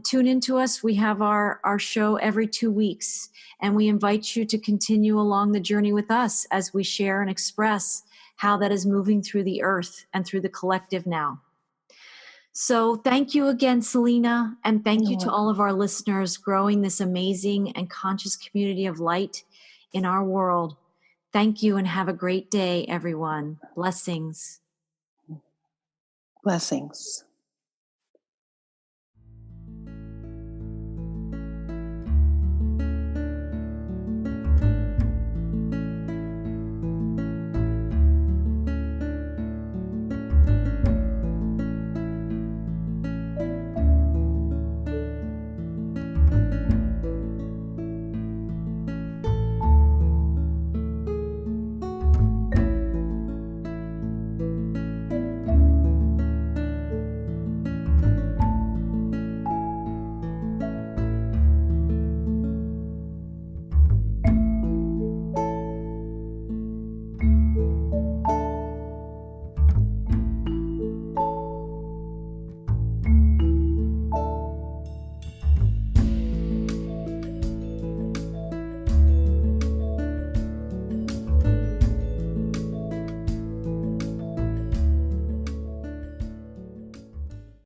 tune into us. We have our show every 2 weeks, and we invite you to continue along the journey with us as we share and express how that is moving through the earth and through the collective now. So thank you again, Selina, and thank you to all of our listeners growing this amazing and conscious community of light in our world. Thank you, and have a great day, everyone. Blessings. Blessings.